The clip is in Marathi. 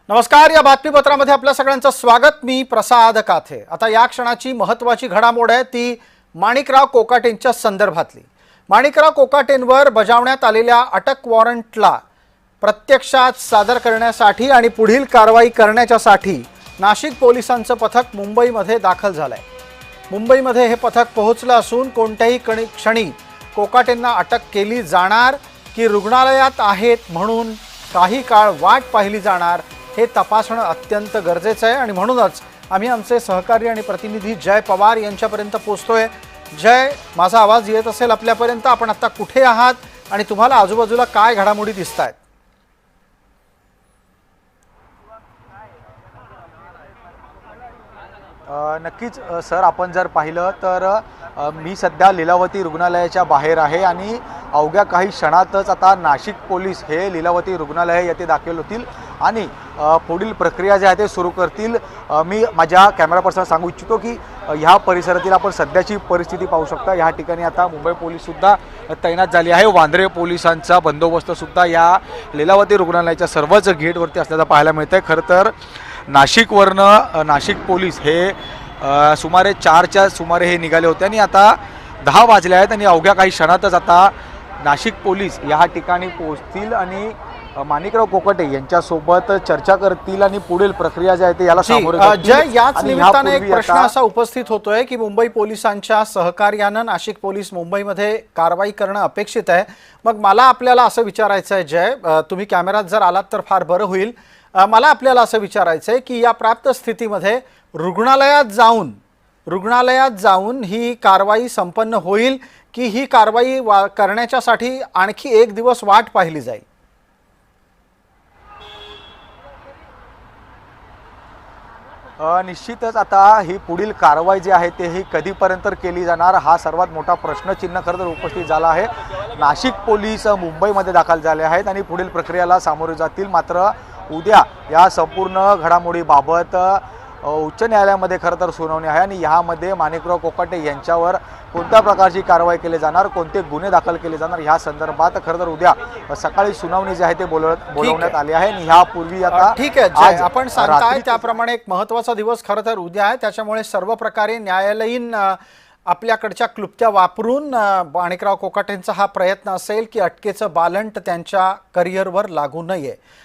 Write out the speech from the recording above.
नमस्कार। या बातमीपत्रामध्ये आपल्या सगळ्यांचं स्वागत। मी प्रसाद काथे। आता या क्षणाची महत्त्वाची घडामोड आहे ती माणिकराव कोकाटेंच्या संदर्भातली। माणिकराव कोकाटेंवर बजावण्यात आलेल्या अटक वॉरंटला प्रत्यक्षात सादर करण्यासाठी आणि पुढील कारवाई करण्यासाठी नाशिक पोलिसांचं पथक मुंबईमध्ये दाखल झालंय। मुंबईमध्ये हे पथक पोहोचलं असून कोणत्याही क्षणी कोकाटेंना अटक केली जाणार की रुग्णालयात आहेत म्हणून काही काळ वाट पाहिली जाणार हे तपासणं अत्यंत गरजेचं आहे। आणि म्हणूनच आम्ही आमचे सहकारी आणि प्रतिनिधी जय पवार यांच्यापर्यंत पोहोचतोय। जय, माझा आवाज येत असेल आपल्यापर्यंत? आपण आता कुठे आहात आणि तुम्हाला आजूबाजूला काय घडामोडी दिसतायत? नक्कीच सर, आपण जर पाहिलं तर मी सध्या लीलावती रुग्णालयाच्या बाहेर आहे आणि अवघ्या काही क्षणातच आता नाशिक पोलीस हे लीलावती रुग्णालय येथे दाखल होतील आणि पुढील प्रक्रिया जी आहे ते सुरू करतील। मी माझ्या कॅमेरा पर्सन सांगू इच्छितो की ह्या परिसरातील आपण सध्याची परिस्थिती पाहू शकता। ह्या ठिकाणी आता मुंबई पोलीससुद्धा तैनात झाली आहे। वांद्रे पोलिसांचा बंदोबस्तसुद्धा या लीलावती रुग्णालयाच्या सर्वच गेटवरती असल्याचं पाहायला मिळतं आहे। खरं तर नाशिकवरनं नाशिक पोलीस हे सुमारे 4च्या सुमारे हे निघाले होते आणि आता 10 वाजले आहेत आणि अवघ्या काही क्षणातच आता नाशिक पोलीस या ठिकाणी पोहोचतील आणि माणिकराव कोकाटे यांच्यासोबत चर्चा करतील आणि पुढील प्रक्रिया जी आहे ते याला सामोरे जातील। जय, याच निमित्ताने एक प्रश्न असा उपस्थित होतोय की मुंबई पोलिसांच्या सहकार्यानं नाशिक पोलीस मुंबईमध्ये कारवाई करणं अपेक्षित आहे। मग मला आपल्याला असं विचारायचं आहे जय, तुम्ही कॅमेऱ्यात जर आलात तर फार बरं होईल। मला आपल्याला असं विचारायचं आहे की या प्राप्त स्थितीमध्ये रुग्णालयात जाऊन ही कारवाई संपन्न होईल की ही कारवाई करण्यासाठी आणखी एक दिवस वाट पाहिली जाईल? निश्चितच आता ही पुढील कारवाई जी आहे ते ही कधीपर्यंत केली जाणार हा सर्वात मोठा प्रश्नचिन्ह खरं तर उपस्थित झाला आहे। नाशिक पोलीस मुंबईमध्ये दाखल झाले आहेत आणि पुढील प्रक्रियेला सामोरे जातील। मात्र उद्या या संपूर्ण घडामोडीबाबत उच्च न्यायालयामध्ये खरं तर सुनावणी आहे आणि यामध्ये माणिकराव कोकाटे यांच्यावर कोणत्या प्रकारची कारवाई केली जाणार, कोणते गुन्हे दाखल केले जाणार या संदर्भात खरं तर उद्या सकाळी सुनावणी जी आहे ते बोलवण्यात आली आहे। आणि ह्यापूर्वी आता ठीक आहे, आपण सांगताय त्याप्रमाणे एक महत्त्वाचा दिवस खरं तर उद्या आहे। त्याच्यामुळे सर्व प्रकारे न्यायालयीन आपल्याकडच्या क्लुप्त्या वापरून माणिकराव कोकाटेंचा हा प्रयत्न असेल की अटकेचं बालंट त्यांच्या करिअरवर लागू नये।